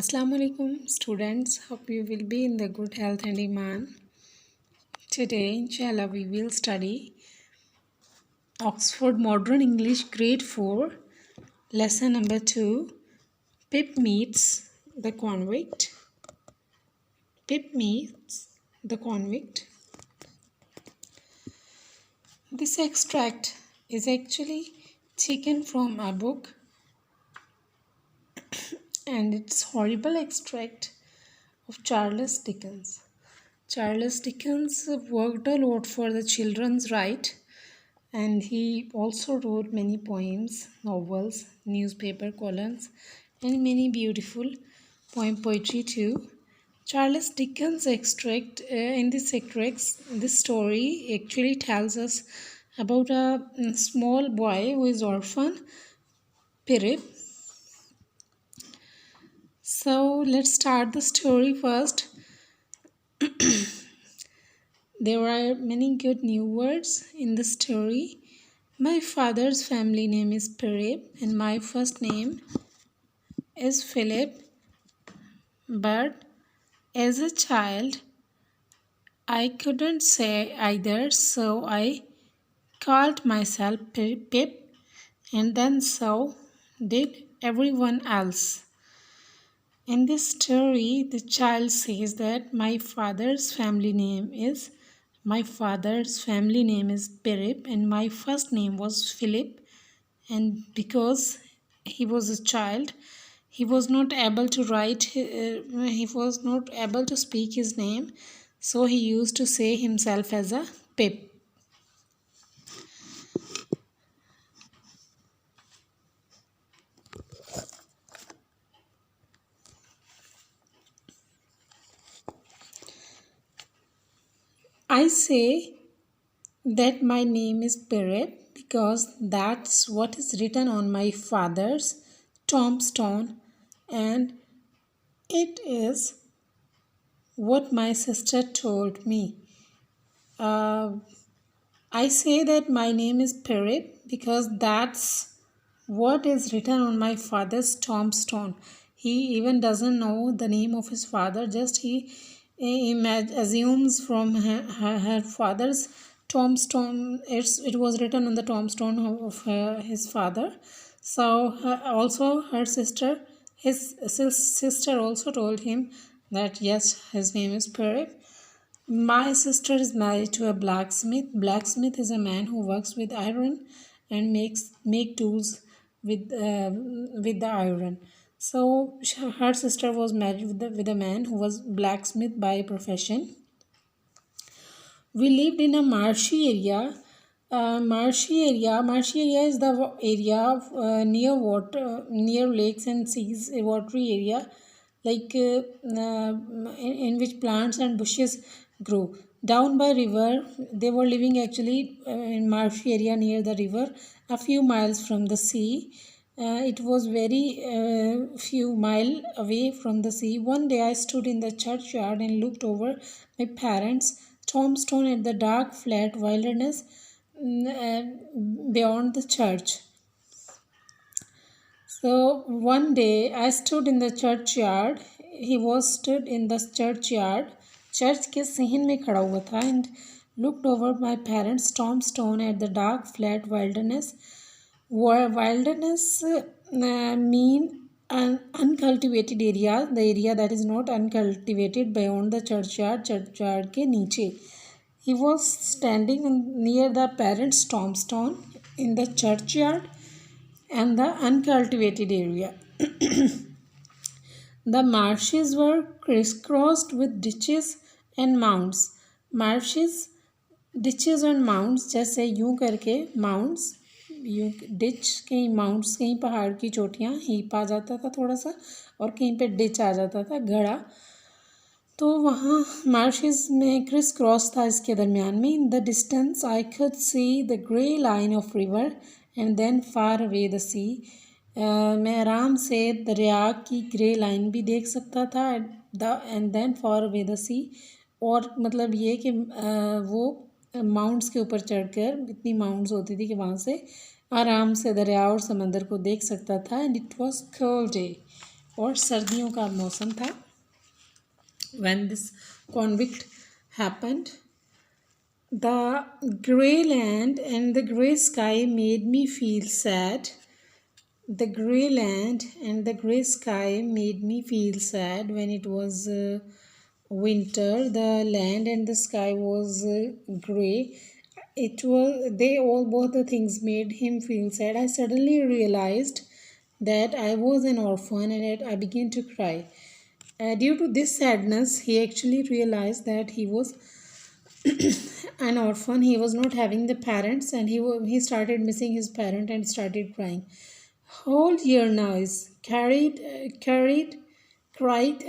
Assalamu alaikum students, hope you will be in the good health and iman. Today inshallah we will study Oxford Modern English Grade 4 lesson number 2, Pip meets the convict. Pip meets the convict. This extract is actually taken from a book and it's horrible extract of Charles Dickens. Charles Dickens worked a lot for the children's right, and he also wrote many poems, novels, newspaper columns, and many beautiful poetry too. Charles Dickens in this story actually tells us about a small boy who is orphan, Pirip. So let's start the story first. There are many good new words in the story. My father's family name is Pirip and my first name is Philip. But as a child, I couldn't say either, so I called myself Pip, and then so did everyone else. In this story, the child says that my father's family name is Pirip and my first name was Philip, and because he was a child, he was not able to he was not able to speak his name, so he used to say himself as a Pip. I say that my name is Pirip because that's what is written on my father's tombstone, and it is what my sister told me. I say that my name is Pirip because that's what is written on my father's tombstone. He even doesn't know the name of his father, just he assumes from her father's tombstone. It was written on the tombstone of his father. So also her sister, his sister also told him that yes, his name is Pirip. My sister is married to a blacksmith. Blacksmith is a man who works with iron and make tools with the iron. So her sister was married with a man who was blacksmith by profession. We lived in a marshy area. Marshy area is the area near water, near lakes and seas, a watery area, like in which plants and bushes grow. Down by river, they were living actually in marshy area near the river, a few miles from the sea. It was very few mile away from the sea. One day I stood in the churchyard and looked over my parents' tombstone at the dark flat wilderness beyond the church. So one day I stood in the churchyard. He was stood in the churchyard. Church के सहन में खड़ा हुआ था and looked over my parents' tombstone at the dark flat wilderness. Wilderness mean an uncultivated area, the area that is not uncultivated beyond the churchyard के नीचे. He was standing near the parents' tombstone in the churchyard and the uncultivated area. The marshes were crisscrossed with ditches and mounds. Marshes, ditches and mounds, जैसे यूं करके mounds, यूं ditch कहीं mounds कहीं पहाड़ की चोटियाँ हीप आ जाता था थोड़ा सा और कहीं पे ditch आ जाता था गड़ा. तो वहाँ marshes में criss cross था इसके दरमियान में. In the distance I could see the grey line of river and then far away the sea. मैं आराम से दरिया की ग्रे लाइन भी देख सकता था and then far away the sea. और मतलब ये कि वो माउंट्स के ऊपर चढ़कर इतनी माउंट्स होती थी कि वहाँ से आराम से दरिया और समंदर को देख सकता था. And it was cold day. और सर्दियों का मौसम था when this convict happened. The grey land and the grey sky made me feel sad. The grey land and the grey sky made me feel sad when it was winter. The land and the sky was grey. It was they all both the things made him feel sad. I suddenly realized that I was an orphan and I began to cry. Due to this sadness, he actually realized that he was an orphan. He was not having the parents, and he started missing his parent and started crying. Hold your noise, cried a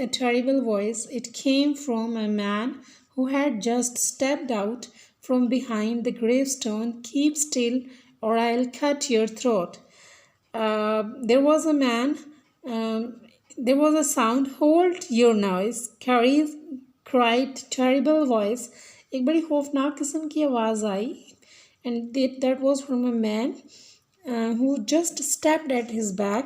terrible voice. It came from a man who had just stepped out from behind the gravestone. Keep still, or I'll cut your throat. There was a man, there was a sound. Hold your noise, cried terrible voice. एक बड़ी खौफनाक किस्म की आवाज़ आई, and that was from a man who just stepped at his back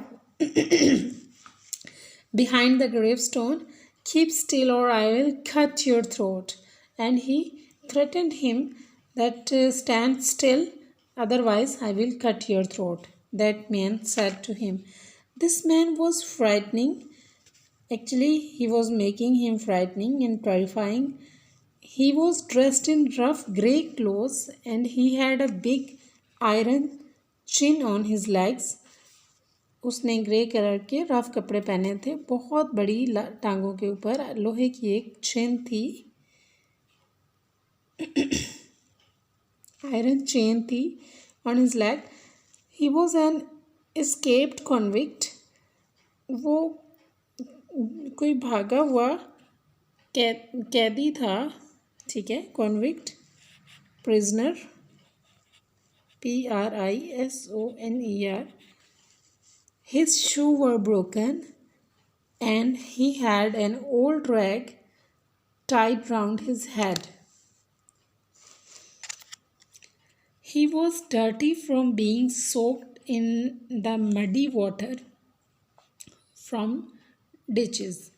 behind the gravestone. Keep still, or I will cut your throat. And he threatened him that stand still, otherwise I will cut your throat. That man said to him. This man was frightening. Actually, he was making him frightening and terrifying. He was dressed in rough grey clothes and he had a big iron chin on his legs. उसने grey colour के rough कपड़े पहने थे, बहुत बड़ी टांगों के ऊपर लोहे की एक चेन थी, आयरन चेन थी on his leg. He was an escaped convict. वो कोई भागा हुआ कैदी था, ठीक है, convict, prisoner, PRISONER. His shoes were broken and he had an old rag tied round his head. He was dirty from being soaked in the muddy water from ditches.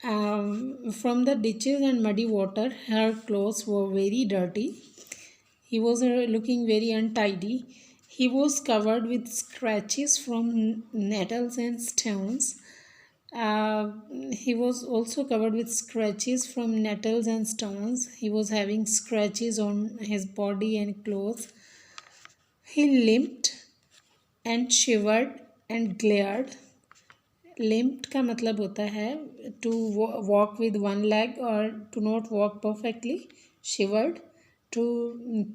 From the ditches and muddy water, her clothes were very dirty. He was looking very untidy. He was covered with scratches from nettles and stones. He was also covered with scratches from nettles and stones. He was having scratches on his body and clothes. He limped and shivered and glared. Limped का मतलब होता है to walk with one leg or to not walk perfectly. Shivered, to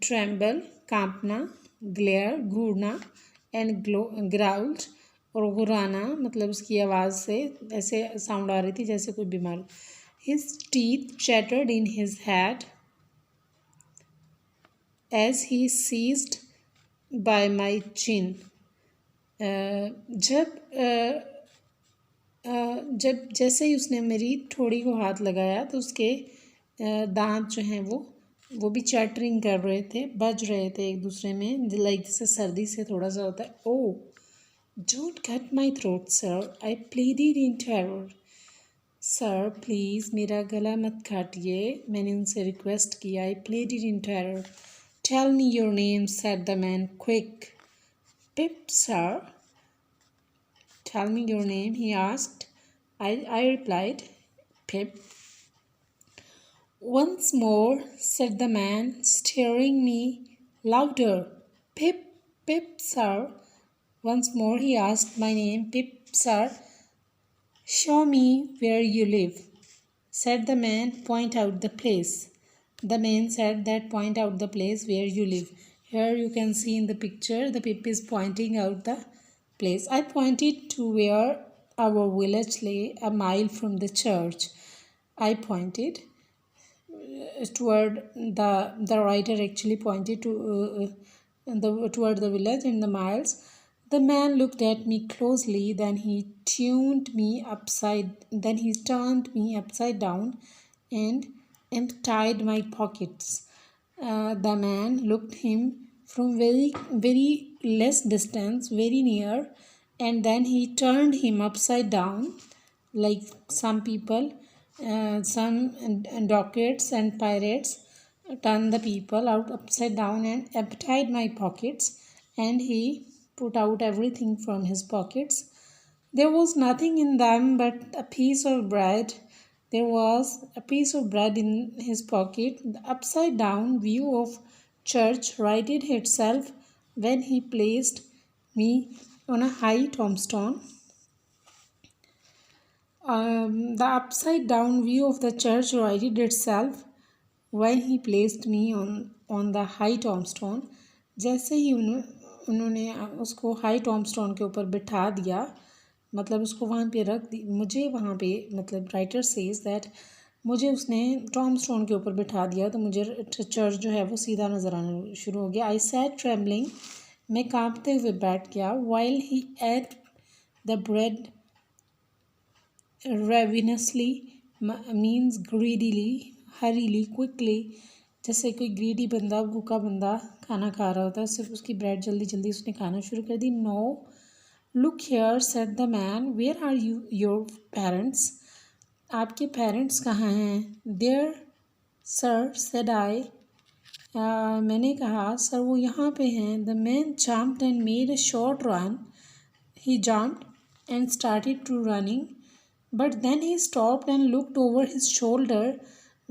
tremble, कांपना, glare, Ghurna, and growled, और घुराना मतलब उसकी आवाज़ से ऐसे साउंड आ रही थी जैसे कोई बीमार. His teeth chattered in his head as he seized by my chin. जब जैसे ही उसने मेरी ठोड़ी को हाथ लगाया तो उसके दांत जो हैं वो भी चैटरिंग कर रहे थे, बज रहे थे एक दूसरे में, लाइक जैसे सर्दी से थोड़ा सा होता है. O don't cut my throat sir, I pleaded in terror. Sir please मेरा गला मत काटिए, मैंने उनसे रिक्वेस्ट किया. I pleaded in terror. Tell me your name said the man quick. Pip sir. Tell me your name, he asked. I replied, Pip. Once more, said the man, staring me louder. Pip, Pip, sir. Once more he asked my name. Pip, sir. Show me where you live, said the man. Point out the place. The man said that point out the place where you live. Here you can see in the picture, the Pip is pointing out the place. I pointed to where our village lay, a mile from the church. I pointed toward the writer actually pointed to toward the village and the miles. The man looked at me closely, then he turned me upside down and tied my pockets. The man looked him from very very less distance, very near, and then he turned him upside down, like some people, some dockets and pirates turn the people out upside down and emptied my pockets, and he put out everything from his pockets. There was nothing in them but a piece of bread. There was a piece of bread in his pocket. The upside down view of church righted itself when he placed me on a high tombstone. The upside down view of the church righted itself when he placed me on the high tombstone. जैसे ही उन्होंने उसको high टॉम्बस्टोन के ऊपर बिठा दिया, मतलब उसको वहाँ पे रख दी, मुझे वहाँ पे, मतलब राइटर सेज दैट मुझे उसने टॉम्बस्टोन के ऊपर बिठा दिया तो मुझे चर्च जो है वो सीधा नज़र आना शुरू हो गया. आई सैट ट्रेम्बलिंग, मैं कांपते हुए बैठ गया. While he at the bread ravenously means greedily, hurriedly, quickly. जैसे कोई ग्रीडी बंदा, भूखा बंदा खाना खा रहा होता है, सिर्फ उसकी ब्रेड जल्दी जल्दी उसने खाना शुरू कर दी. No, look here said the man, where are you your parents, आपके पेरेंट्स कहाँ हैं. देयर सर सेड आई, मैंने कहा सर वो यहाँ पे हैं. The man jumped and made a short run. He jumped and started to running. But then he stopped and looked over his shoulder.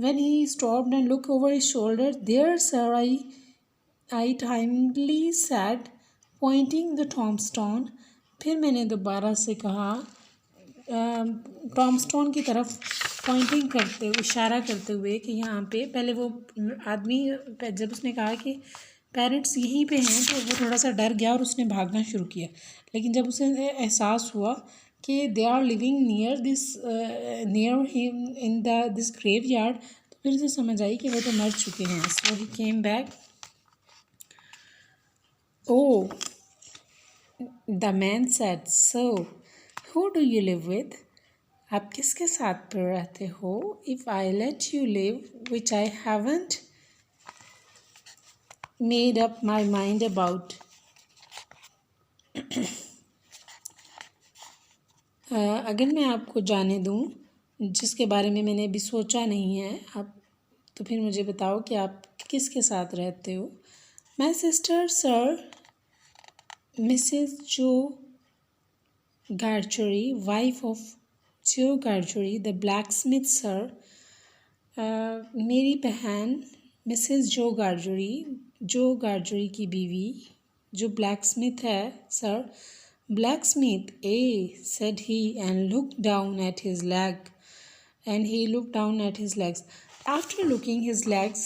When he stopped and looked over his shoulder, there, sir, I timidly said, pointing the tombstone. फिर मैंने दोबारा से कहा, टॉम्बस्टोन की तरफ Poynting करते हुए, इशारा करते हुए कि यहाँ पे. पहले वो आदमी जब उसने कहा कि पेरेंट्स यहीं पे हैं तो वो थोड़ा सा डर गया और उसने भागना शुरू किया. लेकिन जब उसे एहसास हुआ कि they are living near him in this graveyard, तो फिर से समझ आई कि वो तो मर चुके हैं. So he came back. O, the man said, so who do you live with, आप किसके साथ रहते हो. If I let you live, which I haven't made up my mind about. अगर मैं आपको जाने दूँ जिसके बारे में मैंने अभी सोचा नहीं है, आप तो फिर मुझे बताओ कि आप किसके साथ रहते हो. माई सिस्टर सर, मिसेस जो गार्चरी, वाइफ ऑफ जो गार्चरी द ब्लैक स्मिथ सर. मेरी बहन मिसेस जो गार्जरी की बीवी जो ब्लैक स्मिथ है sir. Blacksmith, said he, and looked down at his leg. And he looked down at his legs. After looking his legs,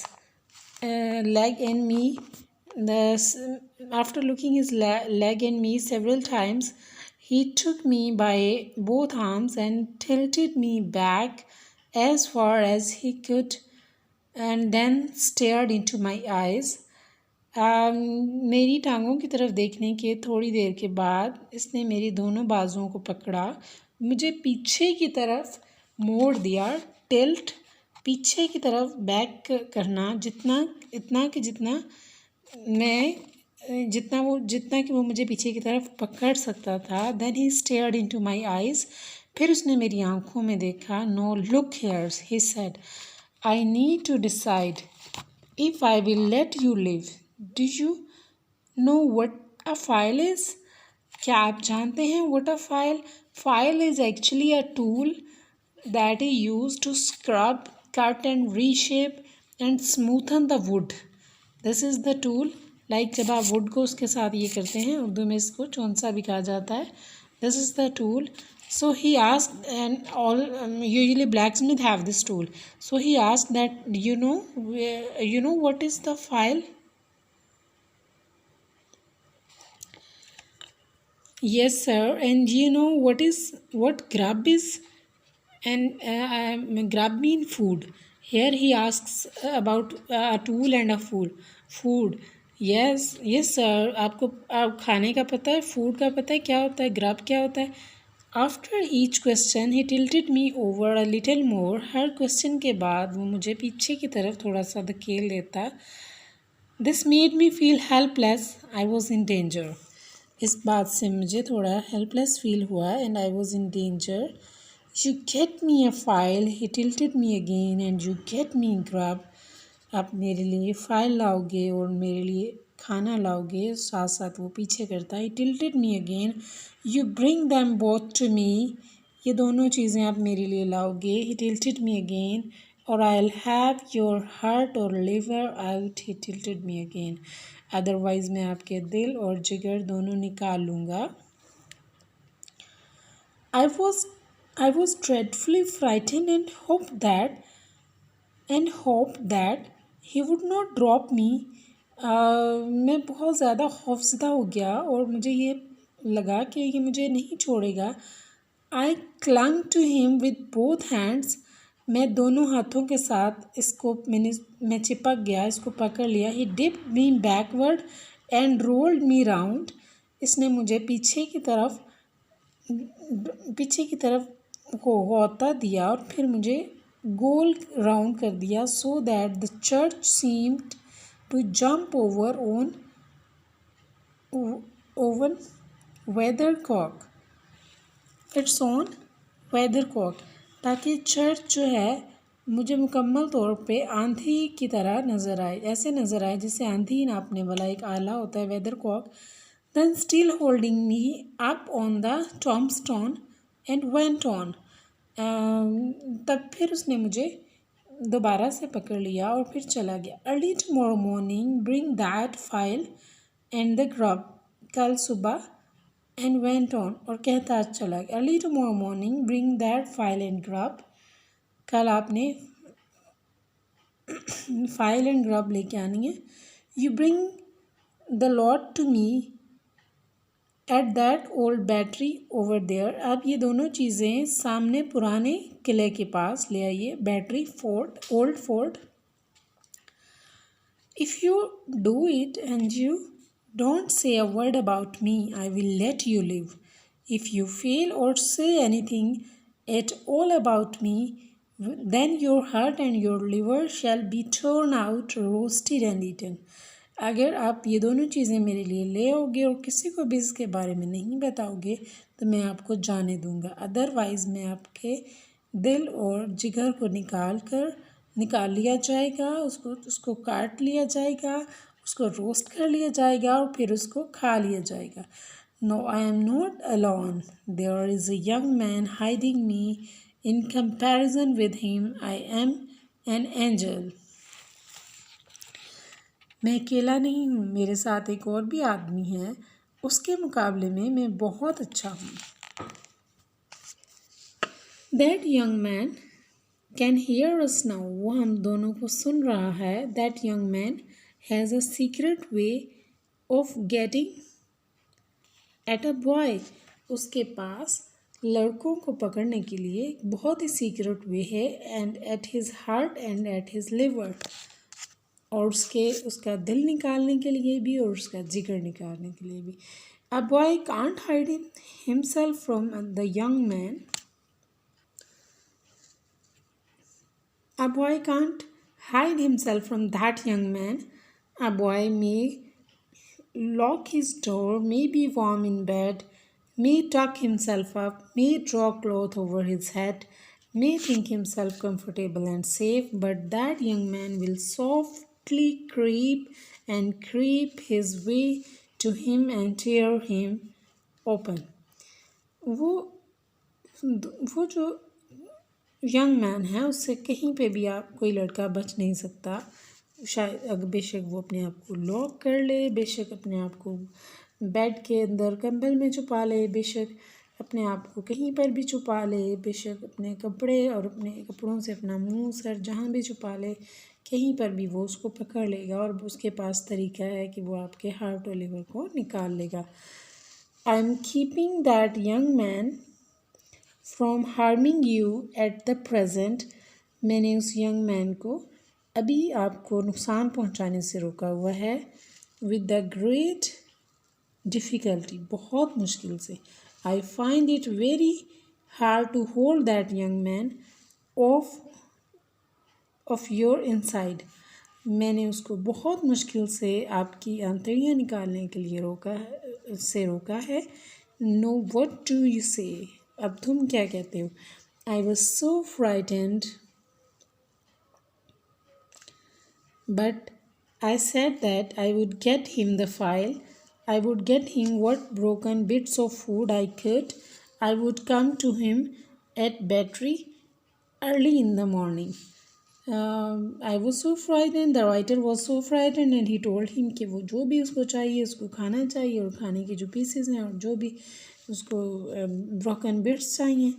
leg and me, after looking his leg and me several times, he took me by both arms and tilted me back as far as he could, and then stared into my eyes. मेरी टांगों की तरफ देखने के थोड़ी देर के बाद इसने मेरी दोनों बाजुओं को पकड़ा, मुझे पीछे की तरफ मोड़ दिया. टिल्ट, पीछे की तरफ बैक करना, जितना कि वो मुझे पीछे की तरफ पकड़ सकता था. Then he stared into my eyes, फिर उसने मेरी आंखों में देखा. No, look here, he said, I need to decide if I will let you live. Do you know what a file is? क्या आप जानते हैं what a file? File is actually a tool that is used to scrub, cut and reshape and smoothen the wood. This is the tool. Like जब आप wood को उसके साथ ये करते हैं, उर्दू में इसको चौंसा भी कहा जाता है. This is the tool. So he asked, and all usually blacksmith have this tool. So he asked that you know what is the file? Yes, sir. And you know what grub is? And grub mean food. Here he asks about a tool and a food. Yes, sir. आपको खाने का पता है, food का पता है, क्या होता है, grub क्या होता है. After each question he tilted me over a little more. Her question के बाद वो मुझे पीछे की तरफ थोड़ा सा धकेल देता. This made me feel helpless. I was in danger. इस बात से मुझे थोड़ा हेल्पलेस फील हुआ and I was in danger. You get me a file, he tilted me again and you get me grub. आप मेरे लिए फ़ाइल लाओगे और मेरे लिए खाना लाओगे, साथ साथ वो पीछे करता है। Tilted me again, you bring them both to me. ये दोनों चीज़ें आप मेरे लिए लाओगे। ही टिल्टेड मी अगेन, और I will have your heart और लिवर आउट। ही टिल्टेड मी अगेन, अदरवाइज़ मैं आपके दिल और जिगर दोनों निकाल लूँगा। I was dreadfully frightened and hoped that he would not drop me. मैं बहुत ज़्यादा खौफज़दा हो गया और मुझे ये लगा कि ये मुझे नहीं छोड़ेगा। I clung to him with both hands. मैं दोनों हाथों के साथ मैं चिपक गया, इसको पकड़ लिया। He dipped me backward and rolled me round. इसने मुझे पीछे की तरफ होता दिया और फिर मुझे गोल राउंड कर दिया, so that the church seemed to jump own weathercock its own weathercock, ताकि चर्च जो है मुझे मुकम्मल तौर पे आंधी की तरह नज़र आए, ऐसे नज़र आए जैसे आंधी नापने वाला एक आला होता है, वेदरकॉक। Then still holding me up on the tombstone and went on. तब फिर उसने मुझे दोबारा से पकड़ लिया और फिर चला गया। Early tomorrow morning bring that file and the grub. कल सुबह and went on, और कहता चला गया। Early tomorrow morning bring that file and grub. कल आपने फाइल एंड ग्रब लेके आनी है। You bring the lot to me at that old battery over there. अब ये दोनों चीज़ें सामने पुराने किले के पास ले आइए, battery fort, old fort. If you do it and you don't say a word about me, I will let you live. If you fail or say anything at all about me, then your heart and your liver shall be torn out, roasted and eaten. अगर आप ये दोनों चीज़ें मेरे लिए ले आओगे और किसी को भी इसके बारे में नहीं बताओगे तो मैं आपको जाने दूंगा, अदरवाइज़ मैं आपके दिल और जिगर को निकाल लिया जाएगा, उसको काट लिया जाएगा, उसको रोस्ट कर लिया जाएगा और फिर उसको खा लिया जाएगा। No, I am not alone. There is a young man hiding me. In comparison with him, I am an angel. मैं अकेला नहीं हूँ, मेरे साथ एक और भी आदमी है, उसके मुकाबले में मैं बहुत अच्छा हूँ। That young man can hear us now. वो हम दोनों को सुन रहा है। That young man has a secret way of getting at a boy. उसके पास लड़कों को पकड़ने के लिए एक बहुत ही सीक्रेट वे है, and at his heart and at his liver, और उसका दिल निकालने के लिए भी और उसका जिगर निकालने के लिए भी। A boy can't hide himself from the young man. A boy can't hide himself from that young man. A boy may lock his door, may be warm in bed, may tuck himself up, may draw cloth over his head, may think himself comfortable and safe, but that young man will softly creep his way to him and tear him open. वो जो young man है उससे कहीं पे भी कोई लड़का बच नहीं सकता। शायद बेशक वो अपने आप को लॉक कर ले, बेशक अपने आप को बेड के अंदर कंबल में छुपा ले, बेशक अपने आप को कहीं पर भी छुपा ले, बेशक अपने कपड़े और अपने कपड़ों से अपना मुंह सर जहाँ भी छुपा ले, कहीं पर भी वो उसको पकड़ लेगा और उसके पास तरीका है कि वो आपके हार्ट और लिवर को निकाल लेगा। I am keeping that young man from harming you at the present. मैंने उस यंग मैन को अभी आपको नुकसान पहुंचाने से रोका हुआ है। विद द ग्रेट डिफ़िकल्टी, बहुत मुश्किल से। I find it very hard to hold that young man of your inside. मैंने उसको बहुत मुश्किल से आपकी आंतड़ियाँ निकालने के लिए रोका है, से रोका है. No, what do you say? अब तुम क्या कहते हो? I was so frightened, but I said that I would get him the file. I would get him what broken bits of food I could. I would come to him at Battery early in the morning. I was so frightened. The writer was so frightened, and he told him कि वो जो भी उसको चाहिए उसको खाना चाहिए, और खाने के जो pieces हैं और जो भी उसको broken bits चाहिए,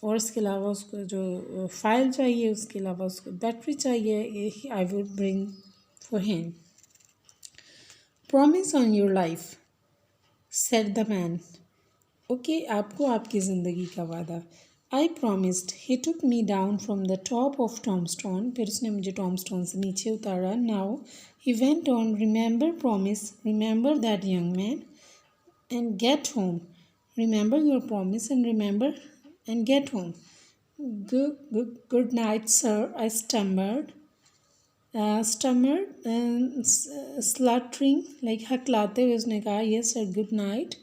और इसके अलावा उसको जो फाइल चाहिए, उसके अलावा उसको बैटरी चाहिए, I would bring for him. Promise on your life, said the man. Okay, आपको आपकी ज़िंदगी का वादा. आई promised. He took me down from the top of tombstone. फिर उसने मुझे टॉमस्टोन से नीचे उतारा. Now he went on. Remember promise, remember that young man, and get home. Remember your promise and remember and get home. Good night, sir, I stammered. Sluttering, like हकलाते हुए उसने कहा, yes sir, good night.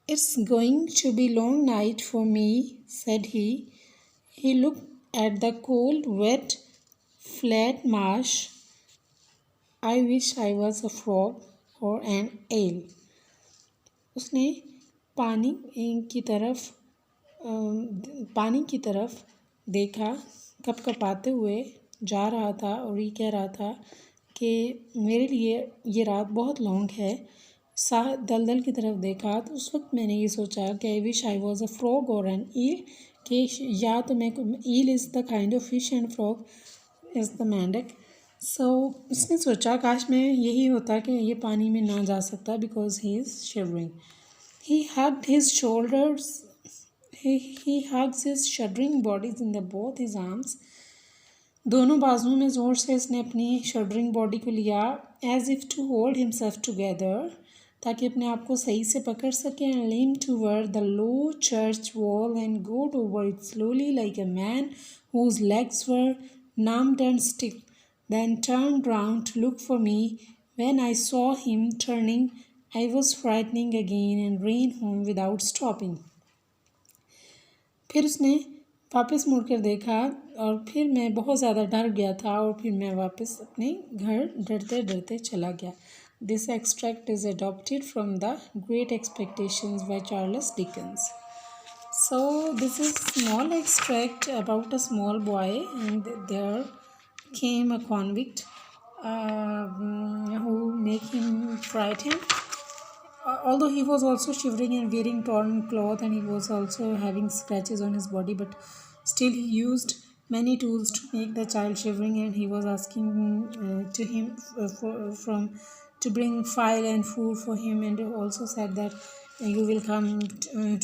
It's going to be long night for me, said he. He looked at the cold, wet, flat marsh. I wish I was a frog or an eel. उसने पानी की तरफ देखा, कपकपाते हुए जा रहा था, और ये कह रहा था कि मेरे लिए ये रात बहुत लॉन्ग है. दलदल की तरफ देखा तो उस वक्त मैंने ये सोचा कि I wish I was a frog or an eel, कि या तो मैं eel is the kind of fish and frog is the मेंढक. सो उसने सोचा काश मैं यही होता कि ये पानी में ना जा सकता, because he is shivering. He hugged his shoulders. He hugs his shuddering bodies in the both his arms. दोनों बाजुओं में ज़ोर से इसने अपनी shuddering body को लिया, as if to hold himself together, ताकि अपने आप को सही से पकड़ सके, and leaned toward the low church wall and got over it slowly like a man whose legs were numbed and stiff. Then turned round to look for me. When I saw him turning, I was frightening again and ran home without stopping. फिर उसने वापस मुड़कर देखा, और फिर मैं बहुत ज़्यादा डर गया था, और फिर मैं वापस अपने घर डरते डरते चला गया. This extract is adopted from The Great Expectations by Charles Dickens. So this is small extract about a small boy, and there came a convict who make him frightened. Although he was also shivering and wearing torn cloth, and he was also having scratches on his body, but still he used many tools to make the child shivering, and he was asking to him to bring fire and food for him, and also said that you will come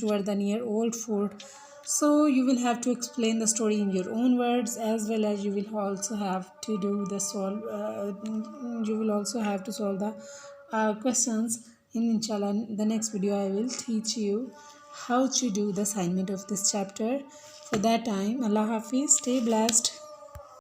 toward the near old fort. So you will have to explain the story in your own words, as well as you will also have to do the you will also have to solve the questions. Inshallah, the next video I will teach you how to do the assignment of this chapter. For that time, Allah Hafiz, stay blessed.